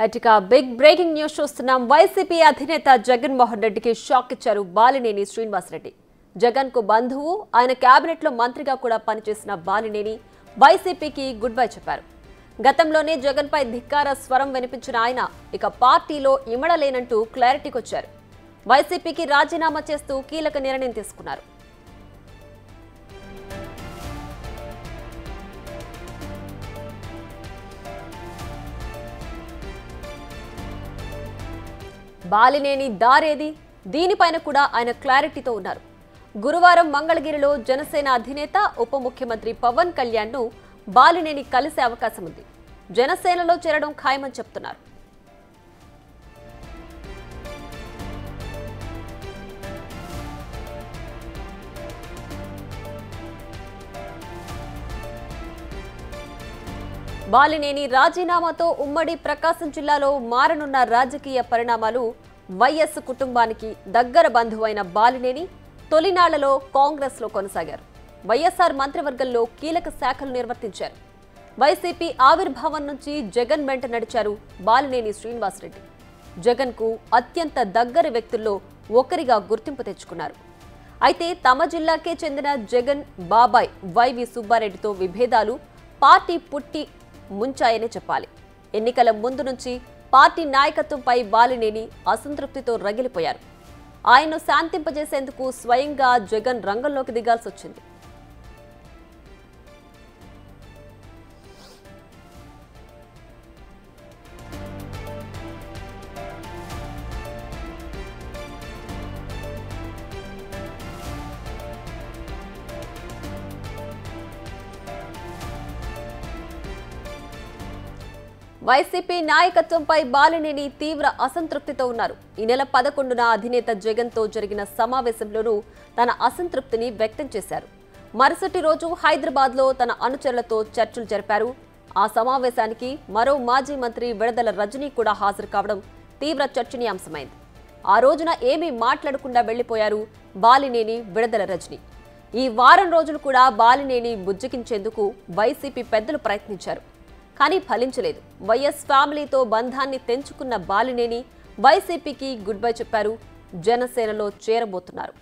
అటిక big breaking news చూస్తున్నాం. YCP అధినేత జగన్మోహన్ రెడ్డికి షాక్ ఇచ్చారు బాలినేని శ్రీనివాసరెడ్డి. జగన్ కు బంధువు, ఆయన కేబినెట్ లో మంత్రిగా కూడా పనిచేసిన బాలినేని వైసీపీకి గుడ్ బై చెప్పారు. గతంలోనే జగన్ పై ధిక్కార స్వరం వినిపించిన ఆయన ఇక పార్టీలో ఇమడలేనంటూ క్లారిటీకి వచ్చారు. వైసీపీకి రాజీనామా చేస్తూ కీలక నిర్ణయం తీసుకున్నారు. బాలినేని దారేది, దీనిపైన కూడా ఆయన క్లారిటీతో ఉన్నారు. గురువారం మంగళగిరిలో జనసేన అధినేత ఉప ముఖ్యమంత్రి పవన్ కళ్యాణ్ ను బాలినేని కలిసే అవకాశం ఉంది. జనసేనలో చేరడం ఖాయమని చెప్తున్నారు. బాలినేని రాజీనామాతో ఉమ్మడి ప్రకాశం జిల్లాలో మారనున్న రాజకీయ పరిణామాలు. వైఎస్ కుటుంబానికి దగ్గర బంధువైన బాలినేని తొలినాళ్లలో కాంగ్రెస్ లో కొనసాగారు. వైఎస్ఆర్ మంత్రివర్గంలో కీలక శాఖలు నిర్వర్తించారు. వైసీపీ ఆవిర్భావం నుంచి జగన్ వెంట నడిచారు బాలినేని శ్రీనివాసరెడ్డి. జగన్ కు అత్యంత దగ్గర వ్యక్తుల్లో ఒకరిగా గుర్తింపు తెచ్చుకున్నారు. అయితే తమ జిల్లాకే చెందిన జగన్ బాబాయ్ వైవి సుబ్బారెడ్డితో విభేదాలు పార్టీ పుట్టి ముంచాయనే చెప్పాలి. ఎన్నికల ముందు నుంచి పార్టీ నాయకత్వంపై బాలినేని అసంతృప్తితో రగిలిపోయారు. ఆయన్ను శాంతింపజేసేందుకు స్వయంగా జగన్ రంగంలోకి దిగాల్సి వచ్చింది. వైసీపీ నాయకత్వంపై బాలినేని తీవ్ర అసంతృప్తితో ఉన్నారు. ఈ నెల 11న అధినేత జగన్ తో జరిగిన సమావేశంలోనూ తన అసంతృప్తిని వ్యక్తం చేశారు. మరుసటి రోజు హైదరాబాద్ లో తన అనుచరులతో చర్చలు జరిపారు. ఆ సమావేశానికి మరో మాజీ మంత్రి విడదల రజనీ కూడా హాజరు కావడం తీవ్ర చర్చనీయాంశమైంది. ఆ రోజున ఏమీ మాట్లాడకుండా వెళ్లిపోయారు బాలినేని, విడదల రజనీ. ఈ వారం రోజులు కూడా బాలినేని బుజ్జగించేందుకు వైసీపీ పెద్దలు ప్రయత్నించారు. కానీ ఫలించలేదు. వైఎస్ ఫ్యామిలీతో బంధాన్ని తెంచుకున్న బాలినేని వైసీపీకి గుడ్ బై చెప్పారు. జనసేనలో చేరబోతున్నారు.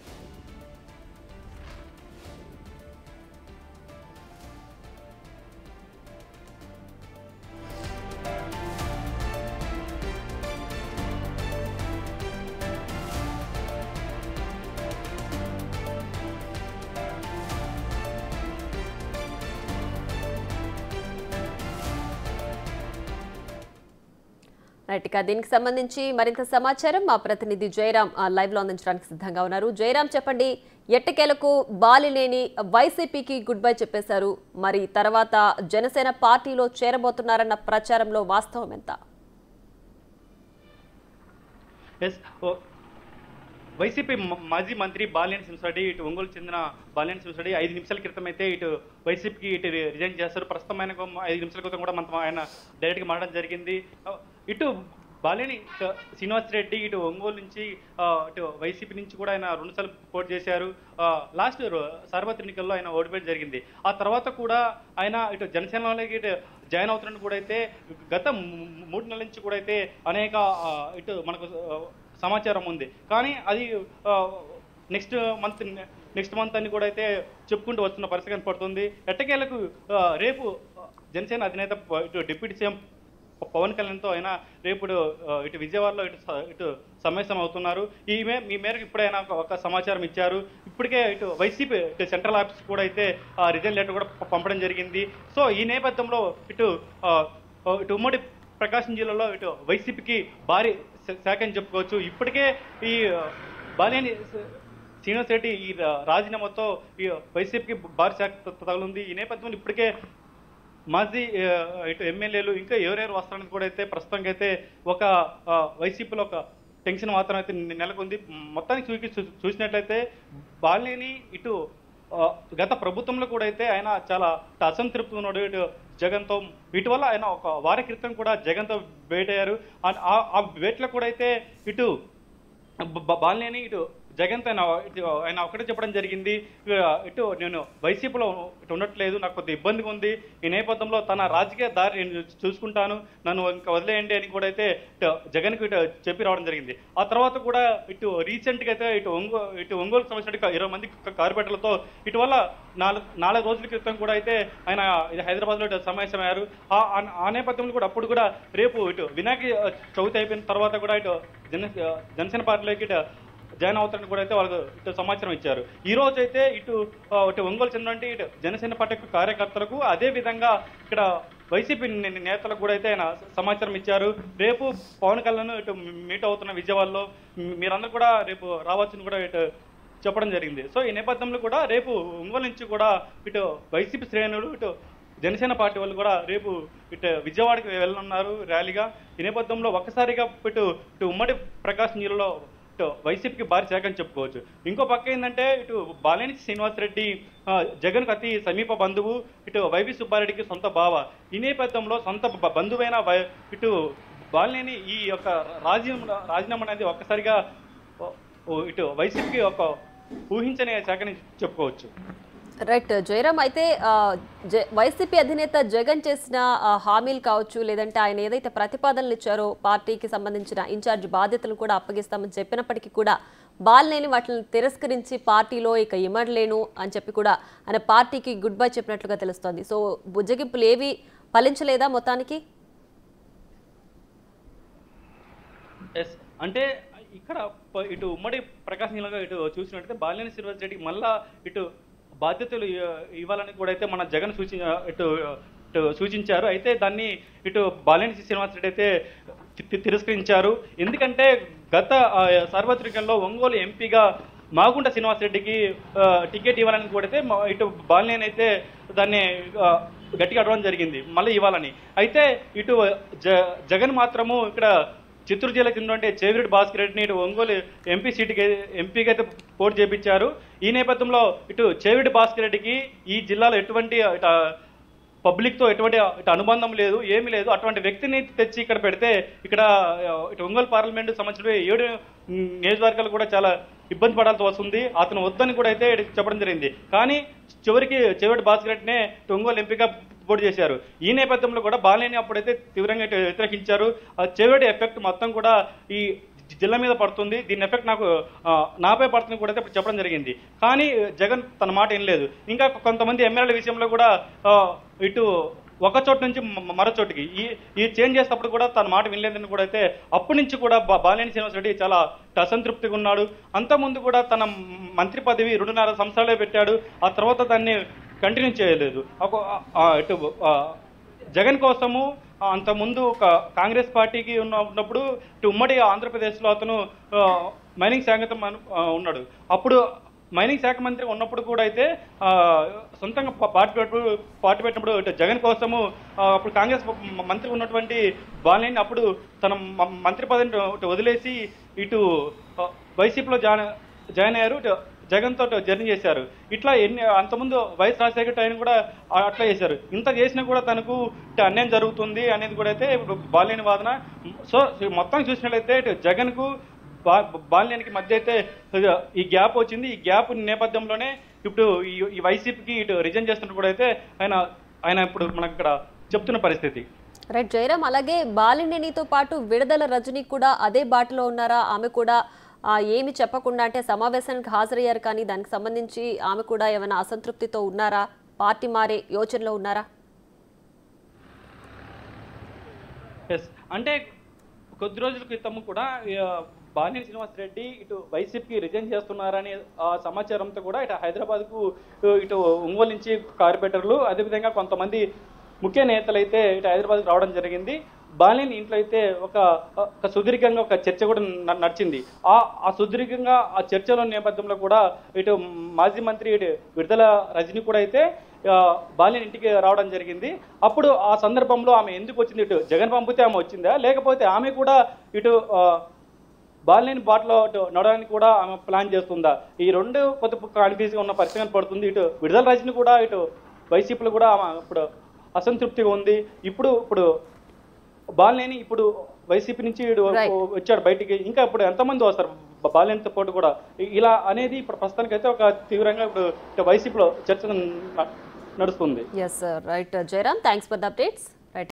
రైట్, ఇక దీనికి సంబంధించి మరింత సమాచారం మా ప్రతినిధి జయరాం లైవ్ లో అందించడానికి సిద్ధంగా ఉన్నారు. జయరాం, చెప్పండి, ఎట్టకేలకు బాలినేని వైసీపీకి గుడ్ బై చెప్పేశారు. మరి తర్వాత జనసేన పార్టీలో చేరబోతున్నారన్న ప్రచారంలో వాస్తవం ఎంత? వైసీపీ మాజీ మంత్రి బాలినేని శ్రీనివాసరెడ్డి ఇటు ఒంగోలు చెందిన బాలినేని శ్రీనివాసరెడ్డి 5 నిమిషాల క్రితం అయితే ఇటు వైసీపీకి ఇటు రిజైన్ చేస్తారు. ప్రస్తుతం ఆయన 5 నిమిషాల క్రితం కూడా మనతో ఆయన డైరెక్ట్గా మాట్లాడడం జరిగింది. ఇటు బాలినేని శ్రీనివాసరెడ్డి ఇటు ఒంగోలు నుంచి ఇటు వైసీపీ నుంచి కూడా ఆయన 2 సార్లు పోటీ చేశారు. లాస్ట్ సార్వత్రిక ఎన్నికల్లో ఆయన ఓడిపోవడం జరిగింది. ఆ తర్వాత కూడా ఆయన ఇటు జనసేనలోకి ఇటు జాయిన్ అవుతున్నట్టు కూడా అయితే గత 3 నెలల నుంచి కూడా అయితే అనేక ఇటు మనకు సమాచారం ఉంది. కానీ అది నెక్స్ట్ మంత్ అని కూడా అయితే చెప్పుకుంటూ వస్తున్న పరిస్థితి కనపడుతుంది. ఎట్టకేలకు రేపు జనసేన అధినేత ఇటు డిప్యూటీ సీఎం పవన్ కళ్యాణ్తో ఆయన రేపు ఇటు విజయవాడలో ఇటు సమావేశం అవుతున్నారు. ఈ మేరకు ఇప్పుడే ఆయన ఒక సమాచారం ఇచ్చారు. ఇప్పటికే ఇటు వైసీపీ ఇటు సెంట్రల్ ఆఫీస్ కూడా అయితే రిజైన్ లెటర్ కూడా పంపడం జరిగింది. సో ఈ నేపథ్యంలో ఇటు ఉమ్మడి ప్రకాశం జిల్లాలో ఇటు వైసీపీకి భారీ శాఖ అని చెప్పుకోవచ్చు. ఇప్పటికే ఈ బాలినేని శ్రీనివాసరెడ్డి ఈ రాజీనామాతో ఈ వైసీపీకి భారీ శాఖ తగలుంది. ఈ నేపథ్యంలో ఇప్పటికే మాజీ ఇటు ఎమ్మెల్యేలు ఇంకా ఎవరెవరు వస్తారని కూడా అయితే ప్రస్తుతానికి అయితే ఒక వైసీపీలో ఒక టెన్షన్ మాత్రం అయితే నెలకొంది. మొత్తానికి చూసినట్లయితే బాలినేని ఇటు గత ప్రభుత్వంలో కూడా అయితే ఆయన చాలా అసంతృప్తి ఉన్నాడు ఇటు జగన్తో. వీటి వల్ల ఆయన ఒక వార క్రితం కూడా జగన్తో భేటయ్యారు. ఆ భేటీలో కూడా అయితే ఇటు బాలినేని ఇటు జగన్తో ఆయన ఒకటే చెప్పడం జరిగింది, ఇటు నేను వైసీపీలో ఇటు ఉండట్లేదు, నాకు కొద్దిగా ఇబ్బందిగా ఉంది, ఈ నేపథ్యంలో తన రాజకీయ దారి నేను చూసుకుంటాను, నన్ను ఇంకా వదిలేయండి అని కూడా అయితే జగన్కు ఇటు చెప్పి రావడం జరిగింది. ఆ తర్వాత కూడా ఇటు రీసెంట్గా అయితే ఇటు ఒంగోలు సంబంధించిన 20 మంది కార్పొరేటర్లతో ఇటువల్ల 4 రోజుల క్రితం కూడా అయితే ఆయన హైదరాబాద్లో సమావేశమయ్యారు. ఆ నేపథ్యంలో కూడా అప్పుడు కూడా రేపు ఇటు వినాయక చవితి అయిపోయిన తర్వాత కూడా ఇటు జనసేన పార్టీలోకి ఇటు జాయిన్ అవుతారని కూడా అయితే వాళ్ళకు ఇటు సమాచారం ఇచ్చారు. ఈ రోజు అయితే ఇటు ఒంగోలు చెందినటువంటి ఇటు జనసేన పార్టీ కార్యకర్తలకు, అదే విధంగా ఇక్కడ వైసీపీ నేతలకు కూడా అయితే ఆయన సమాచారం ఇచ్చారు. రేపు పవన్ కళ్యాణ్ ఇటు మీట్ అవుతున్న విజయవాడలో మీరందరూ కూడా రేపు రావచ్చని కూడా ఇటు చెప్పడం జరిగింది. సో ఈ నేపథ్యంలో కూడా రేపు ఒంగోలు నుంచి కూడా ఇటు వైసీపీ శ్రేణులు ఇటు జనసేన పార్టీ వాళ్ళు కూడా రేపు ఇటు విజయవాడకి వెళ్ళనున్నారు ర్యాలీగా. ఈ నేపథ్యంలో ఒక్కసారిగా ఇటు ఉమ్మడి ప్రకాశం జిల్లాలో ఇటు వైసీపీకి భారీ శాఖ అని చెప్పుకోవచ్చు. ఇంకో పక్క ఏంటంటే ఇటు బాలినేని శ్రీనివాసరెడ్డి జగన్కు అతి సమీప బంధువు, ఇటు వైవి సుబ్బారెడ్డికి సొంత బావ. ఈ నేపథ్యంలో సొంత బంధువైన ఇటు బాలినేని ఈ యొక్క రాజీనామా అనేది ఒక్కసారిగా ఇటు వైసీపీకి ఒక ఊహించని శాఖని చెప్పుకోవచ్చు. రైట్ జయరామ్, అయితే వైసీపీ అధినేత జగన్ చేసిన హామీలు కావచ్చు, లేదంటే ఆయన ఏదైతే ప్రతిపాదనలు ఇచ్చారో పార్టీకి సంబంధించిన ఇన్ఛార్జ్ బాధ్యతలు కూడా అప్పగిస్తామని చెప్పినప్పటికీ కూడా బాలినేని వాటిని తిరస్కరించి పార్టీలో ఇక ఇమడలేను అని చెప్పి కూడా ఆయన పార్టీకి గుడ్ బై చెప్పినట్లుగా తెలుస్తోంది. సో బుజ్జగింపులు ఏవి ఫలించలేదా మొత్తానికి? అంటే ఇక్కడ ఇటు ఉమ్మడి ప్రకాశం జిల్లాగా ఇటు చూసినట్టయితే బాలినేని శ్రీనివాసరెడ్డికి మళ్ళా ఇటు బాధ్యతలు ఇవ్వాలని కూడా అయితే మన జగన్ సూచించారు. అయితే దాన్ని ఇటు బాలినేని శ్రీనివాసరెడ్డి అయితే తిరస్కరించారు. ఎందుకంటే గత సార్వత్రికంలో ఒంగోలు ఎంపీగా మాగుంట శ్రీనివాసరెడ్డికి టికెట్ ఇవ్వాలని కూడా అయితే ఇటు బాలినేని అయితే దాన్ని గట్టిగా అడగడం జరిగింది మళ్ళీ ఇవ్వాలని. అయితే ఇటు జగన్ మాత్రము ఇక్కడ చిత్తూరు జిల్లా కింద చేవిరెడ్డి భాస్కర్ రెడ్డిని ఇటు ఒంగోలు ఎంపీగా అయితే పోటీ చేపించారు. ఈ నేపథ్యంలో ఇటు చేవిరెడ్డి భాస్కర్ రెడ్డికి ఈ జిల్లాలో ఎటువంటి పబ్లిక్తో ఎటువంటి అనుబంధం లేదు, ఏమీ లేదు. అటువంటి వ్యక్తిని తెచ్చి ఇక్కడ పెడితే ఇక్కడ ఇటు ఒంగోలు పార్లమెంటు సంబంధించిన 7 నియోజకవర్గాలు కూడా చాలా ఇబ్బంది పడాల్సి వస్తుంది. అతను వద్దని కూడా అయితే చెప్పడం జరిగింది. కానీ చివరికి చేవిరెడ్డి భాస్కర్ రెడ్డినే ఒంగోలు ఎంపీగా పోటీ చేశారు. ఈ నేపథ్యంలో కూడా బాలినేని అప్పుడైతే తీవ్రంగా వ్యతిరేకించారు. చేవిరెడ్డి ఎఫెక్ట్ మొత్తం కూడా ఈ జిల్లా మీద పడుతుంది, దీని ఎఫెక్ట్ నాపై పడుతుంది కూడా అయితే చెప్పడం జరిగింది. కానీ జగన్ తన మాట ఏం లేదు. ఇంకా కొంతమంది ఎమ్మెల్యేల విషయంలో కూడా ఇటు ఒక చోటు నుంచి మరో చోటుకి ఈ చేంజ్ చేసేటప్పుడు కూడా తన మాట వినలేదని కూడా అయితే అప్పటి నుంచి కూడా బాలినేని శ్రీనివాసరెడ్డి చాలా అసంతృప్తిగా ఉన్నాడు. అంతకుముందు కూడా తన మంత్రి పదవి 2.5 సంవత్సరాలే పెట్టాడు. ఆ తర్వాత దాన్ని కంటిన్యూ చేయలేదు. ఇటు జగన్ కోసము అంతకుముందు కాంగ్రెస్ పార్టీకి ఉన్నప్పుడు ఇటు ఉమ్మడి ఆంధ్రప్రదేశ్లో అతను మైనింగ్ శాఖతో ఉన్నాడు. అప్పుడు మైనింగ్ శాఖ మంత్రి ఉన్నప్పుడు కూడా అయితే సొంతంగా పార్టీ పెట్టినప్పుడు ఇటు జగన్ కోసము అప్పుడు కాంగ్రెస్ మంత్రి ఉన్నటువంటి బాలినేని అప్పుడు తన మంత్రి పదవిని వదిలేసి ఇటు వైసీపీలో జాయిన్ అయ్యారు. జగన్ తో జర్నీ చేశారు. ఇట్లా అంతకుముందు వైఎస్ రాజశేఖర్ ఆయన కూడా అట్లా చేశారు. ఇంత చేసినా కూడా తనకు అన్యాయం జరుగుతుంది అనేది కూడా అయితే ఇప్పుడు బాలినేని వాదన. సో మొత్తం చూసినట్లయితే ఇటు జగన్కు బాలినేనికి మధ్య అయితే ఈ గ్యాప్ వచ్చింది. ఈ గ్యాప్ నేపథ్యంలోనే ఇప్పుడు ఈ వైసీపీకి ఇటు రిజైన్ చేస్తున్నట్టు కూడా అయితే ఆయన ఇప్పుడు మనకు ఇక్కడ చెప్తున్న పరిస్థితి. రైట్ జయరామ్, అలాగే బాలినేనితో పాటు విడుదల రజని కూడా అదే బాటలో ఉన్నారా? ఆమె కూడా ఏమి చెప్పకుండా అంటే సమావేశానికి హాజరయ్యారు, కానీ దానికి సంబంధించి ఆమె కూడా ఏమైనా అసంతృప్తితో ఉన్నారా? పార్టీ మారే యోచనలో ఉన్నారా? అంటే కొద్ది రోజుల క్రితం కూడా బాలినేని శ్రీనివాసరెడ్డి ఇటు వైసీపీకి రిజైన్ చేస్తున్నారనే సమాచారంతో కూడా ఇటు హైదరాబాద్కు ఇటు ఒంగోలు నుంచి కార్పొరేటర్లు అదేవిధంగా కొంతమంది ముఖ్య నేతలు అయితే ఇటు హైదరాబాద్కు రావడం జరిగింది. బాలినేని ఇంట్లో అయితే ఒక సుదీర్ఘంగా ఒక చర్చ కూడా నడిచింది. ఆ సుదీర్ఘంగా ఆ చర్చల నేపథ్యంలో కూడా ఇటు మాజీ మంత్రి ఇటు విడుదల రజని కూడా అయితే బాలినేని ఇంటికి రావడం జరిగింది. అప్పుడు ఆ సందర్భంలో ఆమె ఎందుకు వచ్చింది, ఇటు జగన్ పంపితే ఆమె వచ్చిందా లేకపోతే ఆమె కూడా ఇటు బాలినేని బాటలో నడవడానికి కూడా ఆమె ప్లాన్ చేస్తుందా? ఈ రెండు కొత్త కన్ఫ్యూజ్గా ఉన్న పరిస్థితి పడుతుంది. ఇటు విడుదల రజని కూడా ఇటు వైసీపీలో కూడా ఆమె ఇప్పుడు అసంతృప్తిగా ఉంది. ఇప్పుడు బాలినేని ఇప్పుడు వైసీపీ నుంచి వచ్చాడు బయటికి. ఇంకా ఇప్పుడు ఎంతమంది వస్తారు బాలినేనితో పాటు కూడా ఇలా అనేది ఇప్పుడు ప్రస్తుతానికైతే ఒక తీవ్రంగా ఇప్పుడు వైసీపీలో చర్చ నడుస్తుంది. Yes right Jayaram, thanks for the updates.